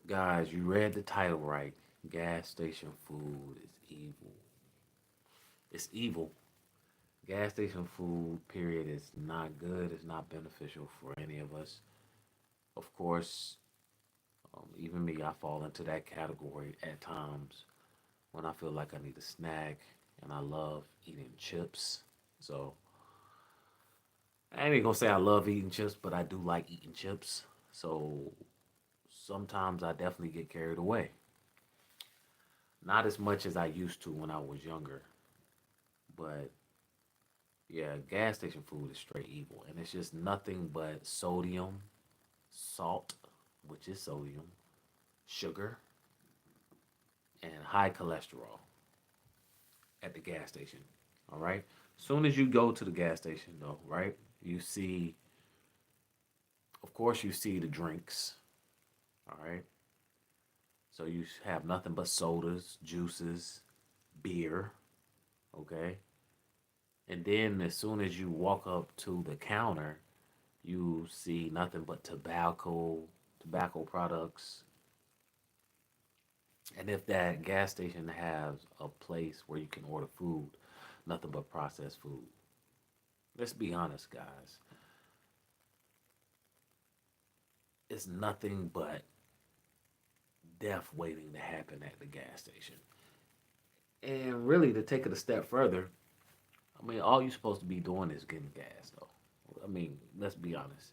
Guys, you read the title right. Gas station food is evil. It's evil. Gas station food, period, is not good. It's not beneficial for any of us. Of course, even me, I fall into that category at times when I feel like I need a snack and I love eating chips. So I ain't gonna say I love eating chips, but I do like eating chips. So sometimes I definitely get carried away. Not as much as I used to when I was younger, but yeah, gas station food is straight evil, and it's just nothing but sodium, salt, which is sodium, sugar, and high cholesterol at the gas station. All right. Soon as you go to the gas station, though, right, you see, of course, you see the drinks. All right. So you have nothing but sodas, juices, beer. Okay. And then as soon as you walk up to the counter, you see nothing but tobacco products. And if that gas station has a place where you can order food, nothing but processed food. Let's be honest, guys. It's nothing but death waiting to happen at the gas station. And really, to take it a step further, I mean, all you're supposed to be doing is getting gas, though. I mean, let's be honest.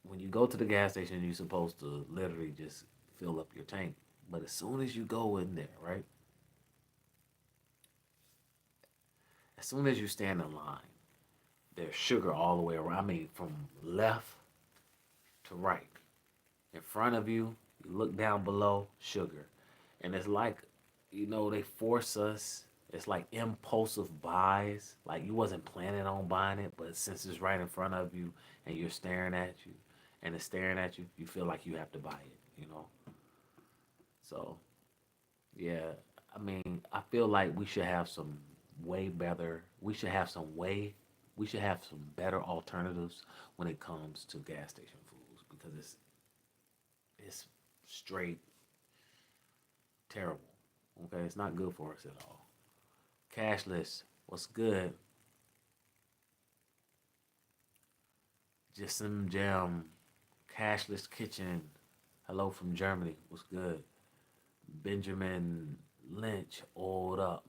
When you go to the gas station, you're supposed to literally just fill up your tank. But as soon as you go in there, right? As soon as you stand in line, there's sugar all the way around. I mean, from left to right. In front of you, you look down below, sugar. And it's like, they force us. It's like impulsive buys. Like you wasn't planning on buying it, but since it's right in front of you and you're staring at you and it's staring at you, you feel like you have to buy it. So, yeah, I mean, I feel like we should have some way better, we should have some better alternatives when it comes to gas station foods because it's straight terrible. Okay, it's not good for us at all. Cashless, what's good? Just some jam. Cashless kitchen. Hello from Germany. What's good? Benjamin Lynch, oiled up,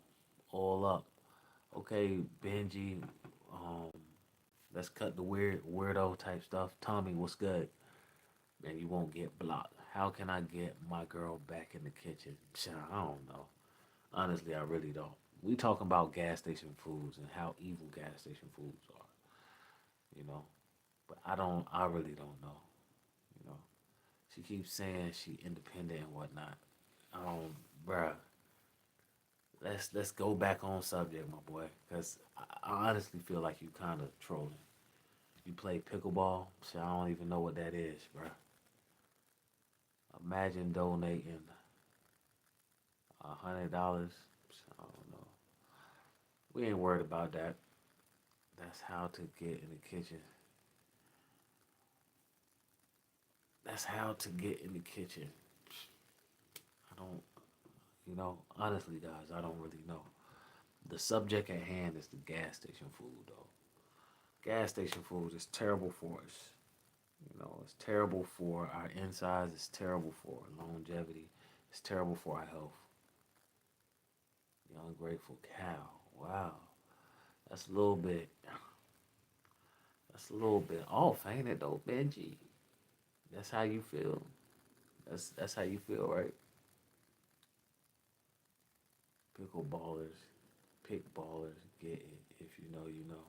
all up. Okay, Benji. Um, let's cut the weirdo type stuff. Tommy, what's good? Man, you won't get blocked. How can I get my girl back in the kitchen? I don't know. Honestly, I really don't. We talking about gas station foods and how evil gas station foods are, you know. But I really don't know, you know. She keeps saying she independent and whatnot. Bruh, let's go back on subject, my boy, because I honestly feel like you kind of trolling. You play pickleball, so I don't even know what that is, bruh. Imagine donating $100. I don't know. We ain't worried about that. That's how to get in the kitchen. That's how to get in the kitchen. I don't, honestly, guys, I don't really know. The subject at hand is the gas station food, though. Gas station food is terrible for us. It's terrible for our insides. It's terrible for our longevity. It's terrible for our health. The ungrateful cow. Wow, that's a little bit. That's a little bit off, ain't it, though, Benji? That's how you feel. That's how you feel, right? Pickle ballers, pick ballers, get it. If you know, you know.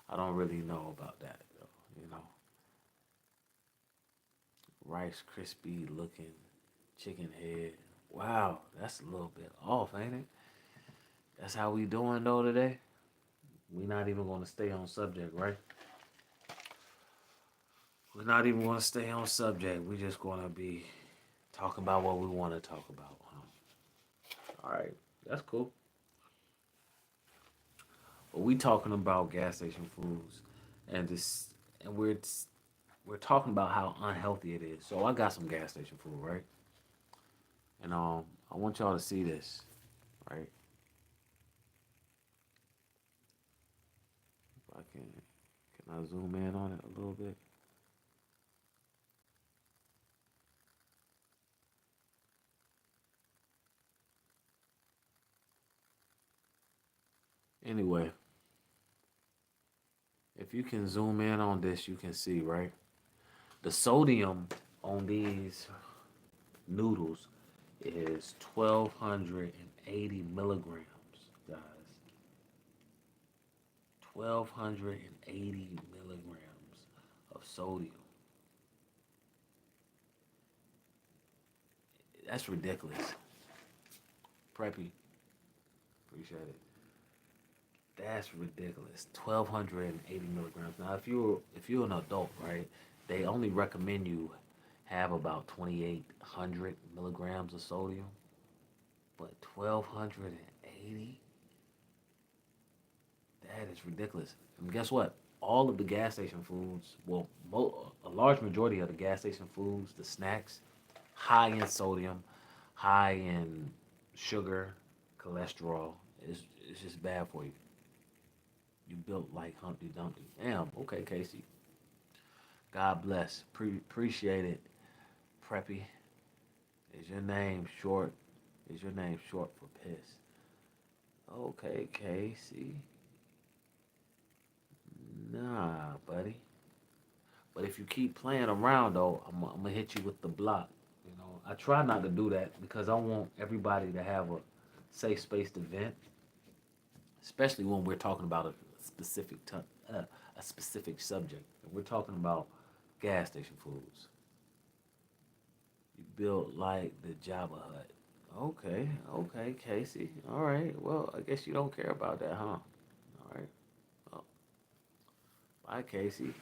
I don't really know about that though. Rice crispy looking chicken head. Wow, that's a little bit off, ain't it? That's how we doing though today. We not even gonna stay on subject, right? We're not even gonna stay on subject. We just gonna be talking about what we want to talk about. All right, that's cool. But we talking about gas station foods, and this, and we're we're talking about how unhealthy it is. So I got some gas station food, right? And I want y'all to see this, right? If I can I zoom in on it a little bit? Anyway, if you can zoom in on this, you can see, right? The sodium on these noodles is 1,280 milligrams, guys. 1,280 milligrams of sodium. That's ridiculous. Preppy, appreciate it. That's ridiculous. 1,280 milligrams. Now, if you're an adult, right, they only recommend you have about 2,800 milligrams of sodium, but 1,280. That is ridiculous. And guess what? All of the gas station foods, well, a large majority of the gas station foods, the snacks, high in sodium, high in sugar, cholesterol. It's just bad for you. You built like Humpty Dumpty. Damn. Okay, Casey. God bless. Appreciate it. Preppy. Is your name short? Is your name short for piss? Okay, Casey. Nah, buddy. But if you keep playing around, though, I'm gonna hit you with the block. You know, I try not to do that because I want everybody to have a safe space to vent, especially when we're talking about a specific subject. We're talking about gas station foods. You built like the Java Hut. Okay, okay, Casey. All right. Well, I guess you don't care about that, huh? All right. Well, bye, Casey.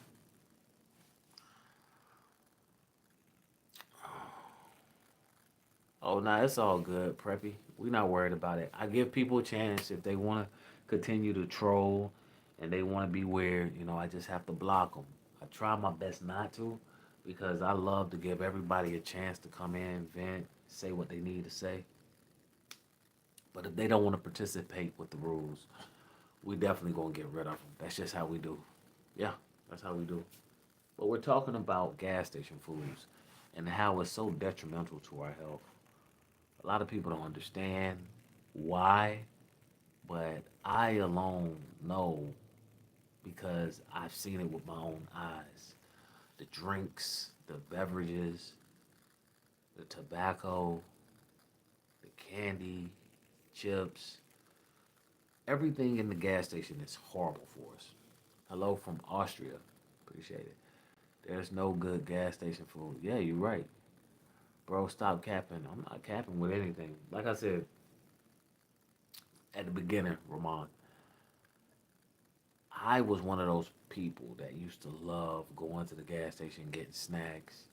Oh, nah, it's all good, Preppy. We not worried about it. I give people a chance if they want to continue to troll and they want to be weird. You know, I just have to block them. I try my best not to because I love to give everybody a chance to come in, vent, say what they need to say. But if they don't want to participate with the rules, we definitely gonna get rid of them. That's just how we do. Yeah, that's how we do. But we're talking about gas station foods and how it's so detrimental to our health. A lot of people don't understand why, but I alone know because I've seen it with my own eyes. The drinks, the beverages, the tobacco, the candy, chips, everything in the gas station is horrible for us. Hello from Austria. Appreciate it. There's no good gas station food. Yeah, you're right. Bro, stop capping. I'm not capping with anything. Like I said at the beginning, Ramon, I was one of those people that used to love going to the gas station, getting snacks,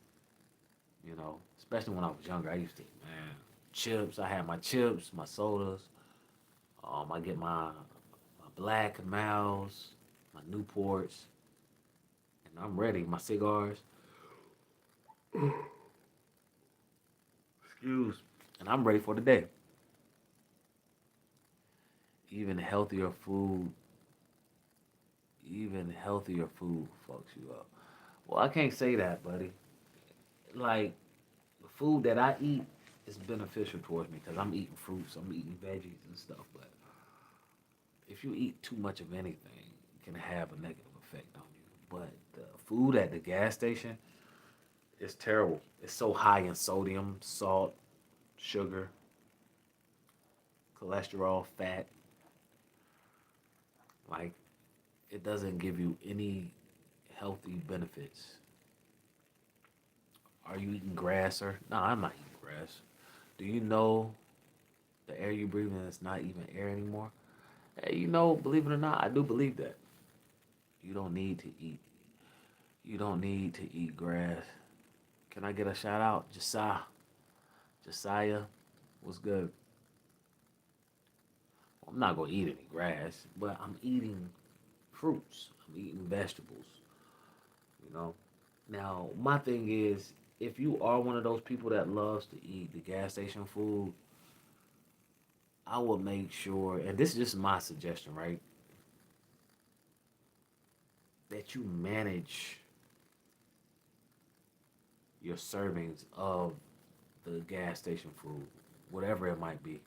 you know, especially when I was younger. I used to, man, chips. I had my chips, my sodas. I get my Black Mouse, my Newports, and I'm ready. My cigars. Excuse. And I'm ready for the day. Even healthier food, even healthier food fucks you up. Well, I can't say that, buddy. Like the food that I eat is beneficial towards me because I'm eating fruits, I'm eating veggies and stuff. But if you eat too much of anything, it can have a negative effect on you. But the food at the gas station is terrible. It's so high in sodium, salt, sugar, cholesterol, fat. Like it doesn't give you any healthy benefits. Are you eating grass, sir? No, I'm not eating grass. Do you know the air you breathe in is not even air anymore? Hey, you know, believe it or not, I do believe that. You don't need to eat. You don't need to eat grass. Can I get a shout out? Josiah, what's good? Well, I'm not gonna eat any grass, but I'm eating fruits. I'm eating vegetables. You know, Now, my thing is, if you are one of those people that loves to eat the gas station food, I would make sure, and this is just my suggestion, right, that you manage your servings of the gas station food, whatever it might be.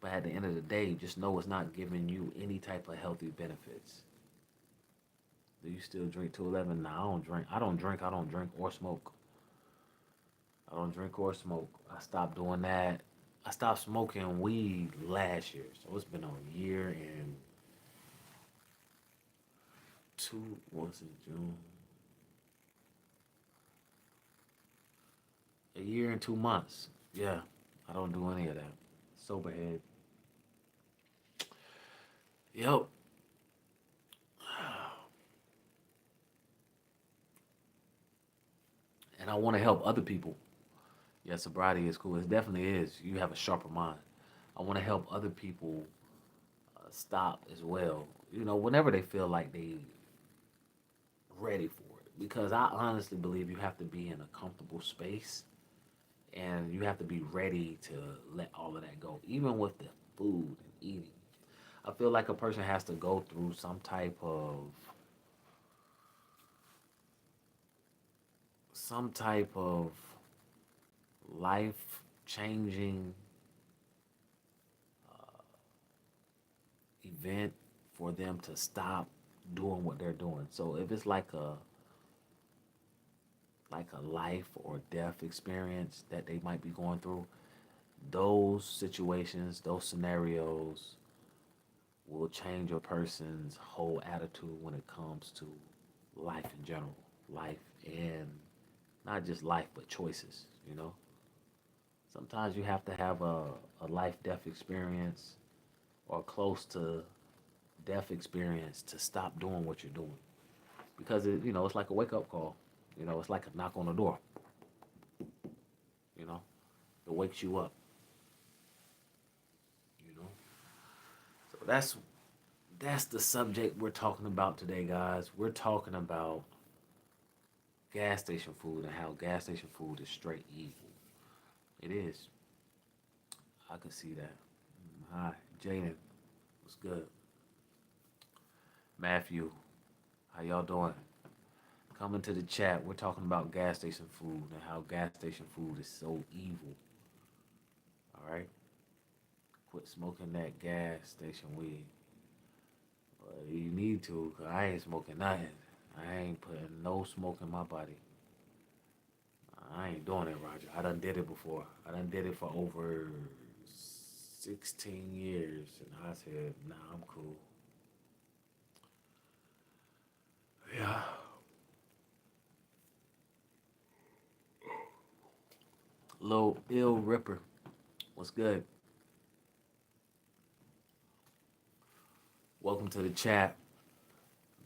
But at the end of the day, just know it's not giving you any type of healthy benefits. Do you still drink 211? No, I don't drink. I don't drink. I don't drink or smoke. I don't drink or smoke. I stopped doing that. I stopped smoking weed last year, so it's been a year and two. Was it June? A year and 2 months. Yeah, I don't do any of that. Soberhead. Yep. And I want to help other people. Yeah, sobriety is cool. It definitely is. You have a sharper mind. I want to help other people stop as well. You know, whenever they feel like they ready for it, because I honestly believe you have to be in a comfortable space and you have to be ready to let all of that go, even with the food and eating. I feel like a person has to go through some type of life changing event for them to stop doing what they're doing. So if it's like a life or death experience that they might be going through, those situations, those scenarios will change a person's whole attitude when it comes to life in general. Life and not just life, but choices, you know? Sometimes you have to have a life death experience or close to death experience to stop doing what you're doing. Because it's like a wake up call. It's like a knock on the door, you know? It wakes you up, you know? So that's the subject we're talking about today, guys. We're talking about gas station food and how gas station food is straight evil. It is. I can see that. Hi, Jaden. What's good? Matthew, how y'all doing? Coming to the chat. We're talking about gas station food and how gas station food is so evil. All right? Quit smoking that gas station weed. Well, you need to, because I ain't smoking nothing. I ain't putting no smoke in my body. I ain't doing it, Roger. I done did it before. I done did it for over 16 years. And I said, nah, I'm cool. Yeah. Lil Ill Ripper. What's good? Welcome to the chat.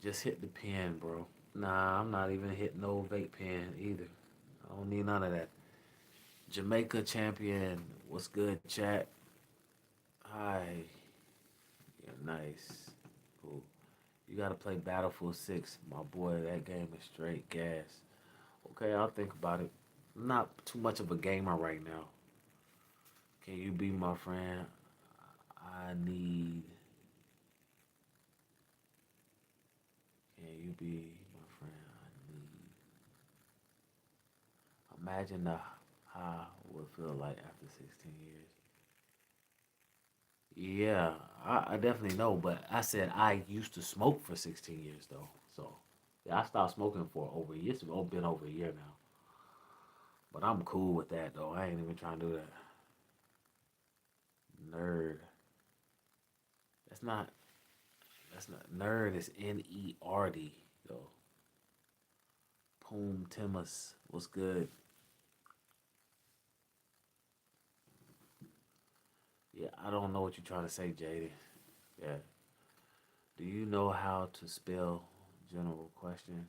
Just hit the pen, bro. Nah, I'm not even hitting no vape pen either. I don't need none of that. Jamaica champion. What's good, chat? Hi. Yeah, nice. Cool. You gotta play Battlefield 6, my boy. That game is straight gas. Okay, I'll think about it. I'm not too much of a gamer right now. Can you be my friend? I need. Can you be my friend? I need. Imagine how it would feel like after 16 years. Yeah, I definitely know, but I said I used to smoke for 16 years though. So yeah, I stopped smoking for over a year. It's been over a year now. But I'm cool with that though. I ain't even trying to do that. Nerd. That's not. That's not nerd. It's Nerd though. Poom Timus. What's good? Yeah, I don't know what you're trying to say, JD. Yeah. Do you know how to spell general question?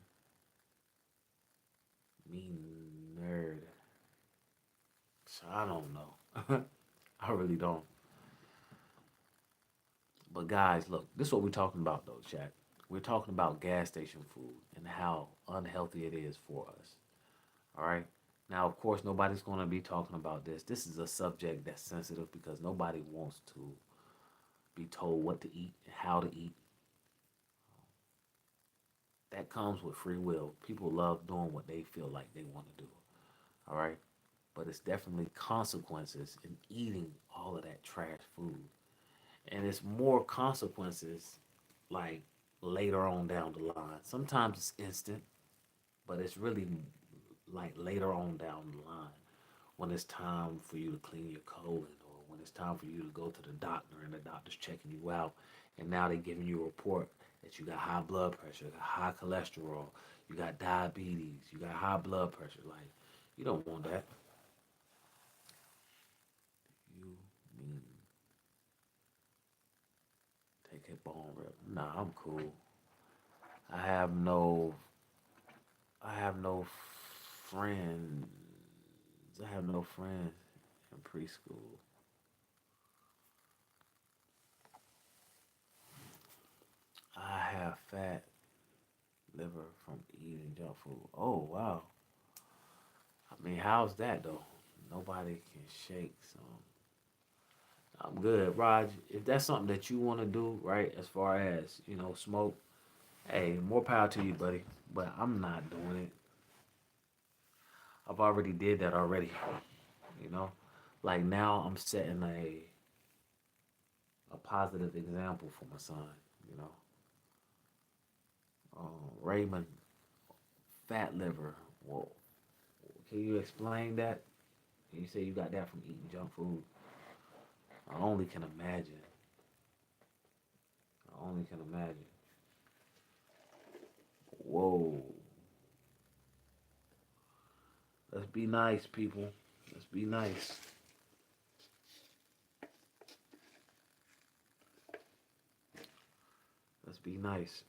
Me nerd. So I don't know. I really don't. But guys, look, this is what we're talking about though, chat. We're talking about gas station food and how unhealthy it is for us. All right. Now, of course, nobody's going to be talking about this. This is a subject that's sensitive because nobody wants to be told what to eat and how to eat. That comes with free will. People love doing what they feel like they want to do. All right. But it's definitely consequences in eating all of that trash food. And it's more consequences like later on down the line. Sometimes it's instant, but it's really like later on down the line when it's time for you to clean your colon or when it's time for you to go to the doctor and the doctor's checking you out and now they're giving you a report that you got high blood pressure, got high cholesterol, you got diabetes, you got high blood pressure. Like, you don't want that. You mean take a bone rip? Nah, I'm cool. I have no I have no friends. I have no friends in preschool. I have fat liver from eating junk food. Oh wow. I mean, how's that though? Nobody can shake some. I'm good, Raj. If that's something that you want to do, right, as far as smoke, hey, more power to you, buddy. But I'm not doing it. I've already did that already. You know, like now I'm setting a positive example for my son. You know, Raymond, fat liver. Well, can you explain that? You say you got that from eating junk food. I only can imagine. I only can imagine. Whoa. Let's be nice, people. Let's be nice. Let's be nice.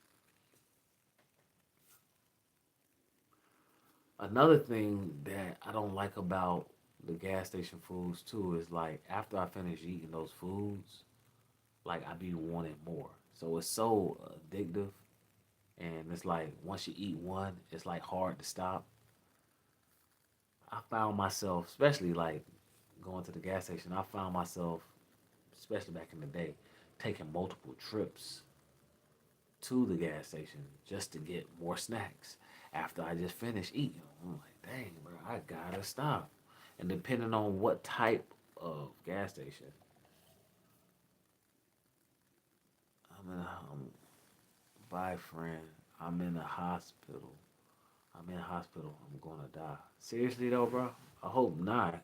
Another thing that I don't like about the gas station foods too is like after I finish eating those foods, like I be wanting more. So it's so addictive, and it's like once you eat one, it's like hard to stop. I found myself, especially like going to the gas station, I found myself, especially back in the day, taking multiple trips to the gas station just to get more snacks after I just finished eating. I'm like, dang, bro, I gotta stop. And depending on what type of gas station, I'm bye friend, I'm in a hospital. I'm in a hospital. I'm gonna die. Seriously though, bro? I hope not.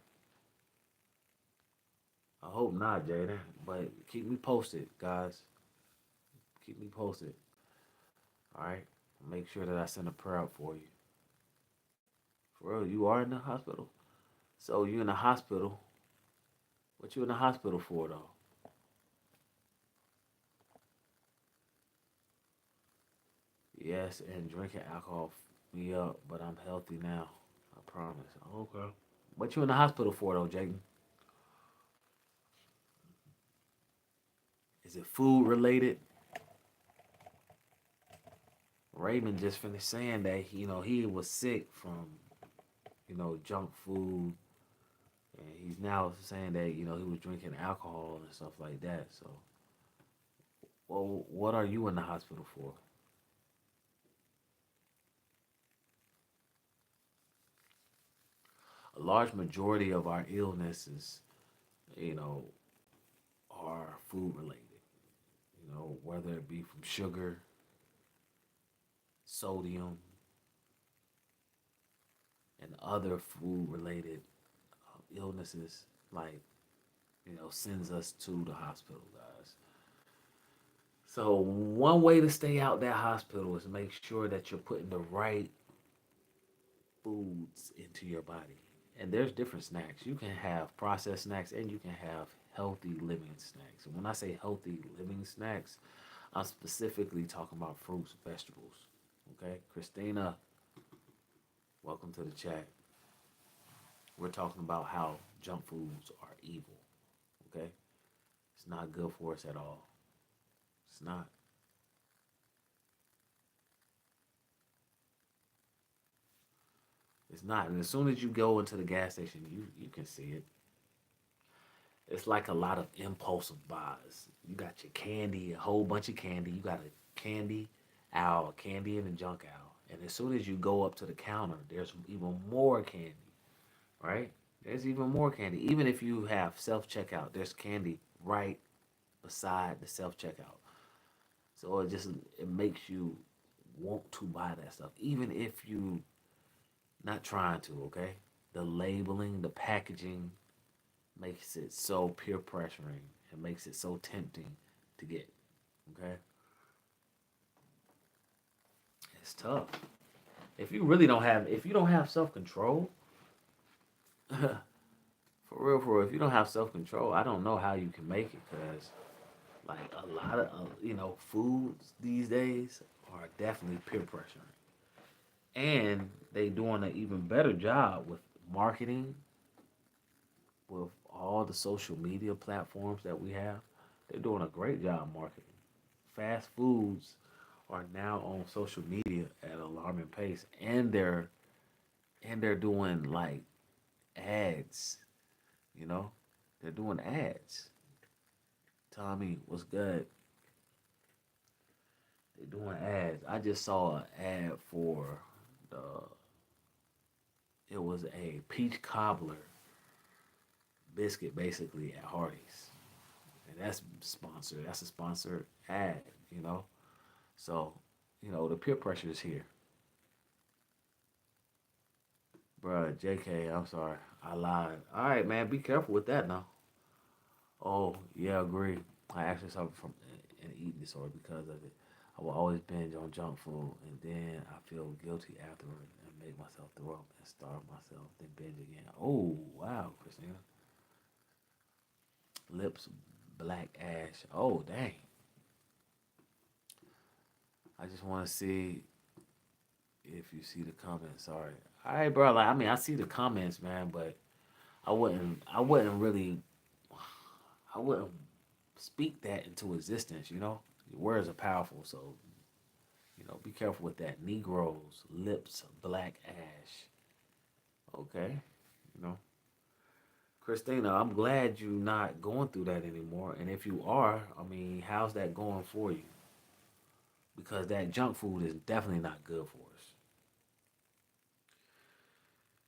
I hope not, Jaden. But keep me posted, guys. Keep me posted. All right. Make sure that I send a prayer out for you. For real, you are in the hospital. So you in the hospital. What you in the hospital for though? Yes, and drinking alcohol me up, but I'm healthy now. I promise. Okay. What you in the hospital for though, Jaden? Is it food related? Raymond just finished saying that he was sick from junk food, and he's now saying that he was drinking alcohol and stuff like that. So, well, what are you in the hospital for? A large majority of our illnesses, you know, are food related. Whether it be from sugar, sodium, and other food related illnesses, like sends us to the hospital, guys. So one way to stay out that hospital is make sure that you're putting the right foods into your body. And there's different snacks. You can have processed snacks and you can have healthy living snacks. And when I say healthy living snacks, I'm specifically talking about fruits, vegetables. Okay, Christina, welcome to the chat. We're talking about how junk foods are evil. Okay, it's not good for us at all. It's not. It's not. And as soon as you go into the gas station, you can see it. It's like a lot of impulsive buys. You got your candy, a whole bunch of candy. You got a candy aisle, a candy in the junk aisle. And as soon as you go up to the counter, there's even more candy, right? There's even more candy. Even if you have self checkout, there's candy right beside the self checkout. So it makes you want to buy that stuff, even if you not trying to. Okay, the labeling, the packaging makes it so peer pressuring. It makes it so tempting to get. Okay, it's tough. If you don't have self control, for for real, if you don't have self control, I don't know how you can make it. Cause like a lot of foods these days are definitely peer pressuring, and they doing an even better job with marketing, with all the social media platforms that we have. They're doing a great job marketing. Fast foods are now on social media at an alarming pace, and they're doing like ads. You know, they're doing ads. Tommy, what's good? They're doing ads. I just saw an ad for the. It was a peach cobbler biscuit, basically at Hardee's, and that's sponsored. That's a sponsored ad. You know, so the peer pressure is here, bruh. JK, I'm sorry, I lied. All right, man, be careful with that now. Oh yeah, agree. I actually suffer from an eating disorder because of it. I will always binge on junk food, and then I feel guilty afterward and make myself throw up and starve myself, then binge again. Oh wow, Christina, lips black ash. Oh dang. I just want to see if you see the comments. Sorry. All right, bro. Like I mean, I see the comments, man, but I wouldn't speak that into existence. Your words are powerful, so be careful with that. Negroes, lips, black ash. Okay, you know, Christina, I'm glad you're not going through that anymore. And if you are, I mean, how's that going for you? Because that junk food is definitely not good for us.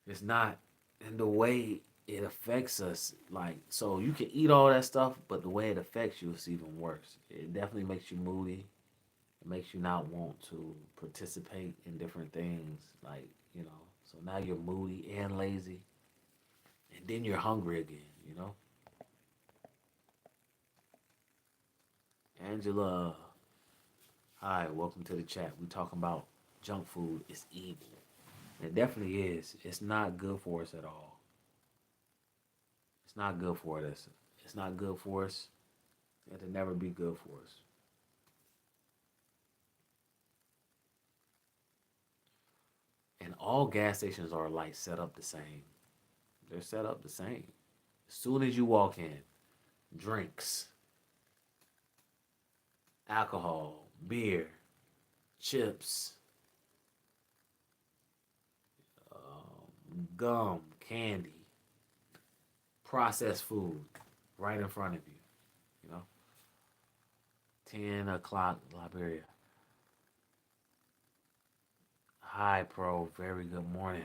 It's not, and the way it affects us, like, so you can eat all that stuff, but the way it affects you is even worse. It definitely makes you moody. It makes you not want to participate in different things, like, so now you're moody and lazy, and then you're hungry again. Angela, hi, welcome to the chat. We talking about junk food is evil. It definitely is. It's not good for us at all. It's not good for us. It's not good for us. It'll never be good for us. And all gas stations are like set up the same. They're set up the same. As soon as you walk in, drinks, alcohol, beer, chips, gum, candy, processed food, right in front of you. You know, 10 o'clock, Liberia. Hi, pro. Very good morning.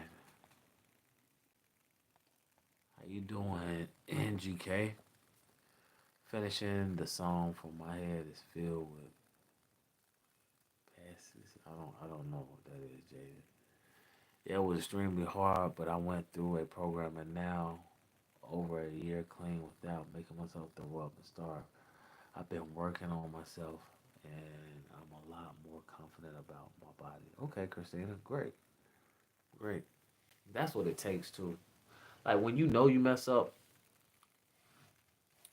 How you doing, NGK? Finishing the song from my head is filled with passes. I don't know what that is, Jaden. Yeah, it was extremely hard, but I went through a program and now over a year clean without making myself throw up and starve. I've been working on myself and I'm a lot more confident about my body. Okay, Christina, great, great. That's what it takes too. Like when you know you mess up,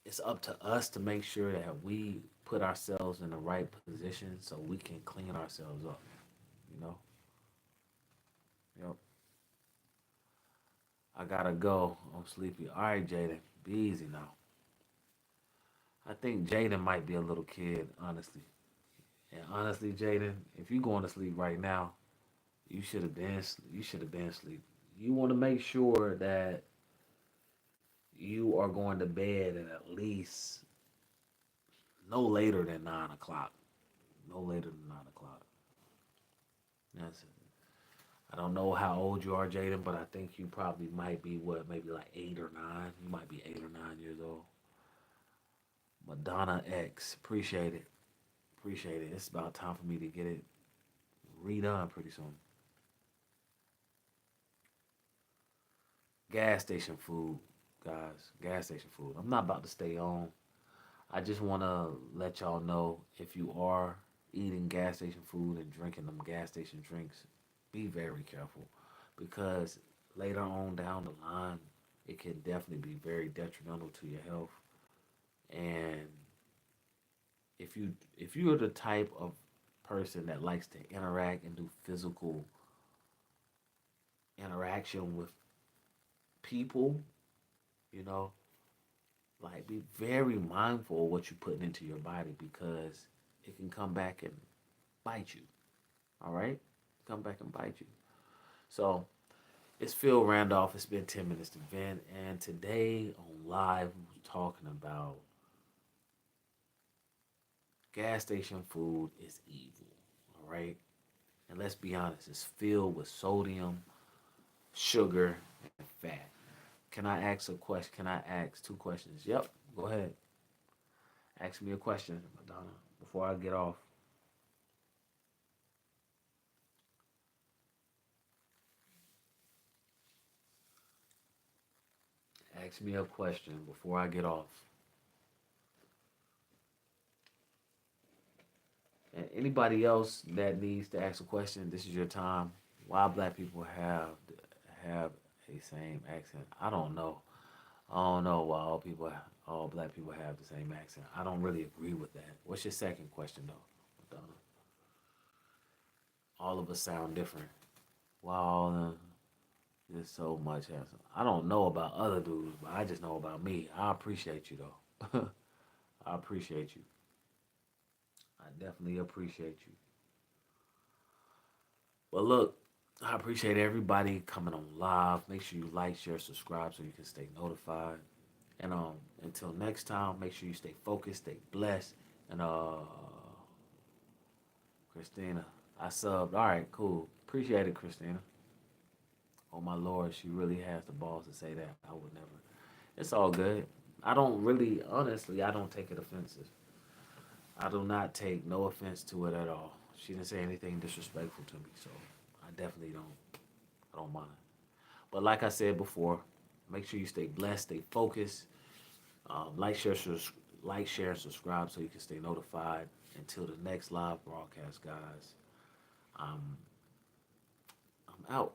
it's up to us to make sure that we put ourselves in the right position so we can clean ourselves up. You know? Yep. I gotta go. I'm sleepy. All right, Jaden. Be easy now. I think Jaden might be a little kid, honestly. And honestly, Jaden, if you going to sleep right now, you should have been asleep. you want to make sure that you are going to bed at least no later than 9 o'clock. No later than 9 o'clock. That's it. I don't know how old you are, Jaden, but I think you probably might be what, maybe like 8 or 9. You might be 8 or 9 years old. Madonna X, appreciate it, appreciate it. It's about time for me to get it redone pretty soon. Gas station food, guys. Gas station food. I'm not about to stay on. I just want to let y'all know if you are eating gas station food and drinking them gas station drinks, be very careful because later on down the line, it can definitely be very detrimental to your health. And if you're the type of person that likes to interact and do physical interaction with people, you know, like be very mindful of what you're putting into your body because it can come back and bite you. All right? Come back and bite you. So it's Phil Randolph. It's been 10 minutes to vent. And today on live, we're talking about gas station food is evil. All right? And let's be honest, it's filled with sodium, sugar, and fat. Can I ask a question? Can I ask two questions? Yep, go ahead. Ask me a question, Madonna, before I get off. Ask me a question before I get off. And anybody else that needs to ask a question, this is your time. Why black people have a same accent? I don't know. I don't know why all black people have the same accent. I don't really agree with that. What's your second question though, Madonna? All of us sound different. Wow, there's so much handsome. I don't know about other dudes, but I just know about me. I appreciate you though. I appreciate you. I definitely appreciate you. Well, look, I appreciate everybody coming on live. Make sure you like, share, subscribe so you can stay notified. And until next time, make sure you stay focused, stay blessed. And Christina, I subbed. All right, cool. Appreciate it, Christina. Oh my Lord, she really has the balls to say that. I would never. It's all good. I don't really, honestly, I don't take it offensive. I do not take no offense to it at all. She didn't say anything disrespectful to me, so I definitely don't. I don't mind. But like I said before, make sure you stay blessed, stay focused. Like, share, and subscribe so you can stay notified. Until the next live broadcast, guys. I'm I'm out.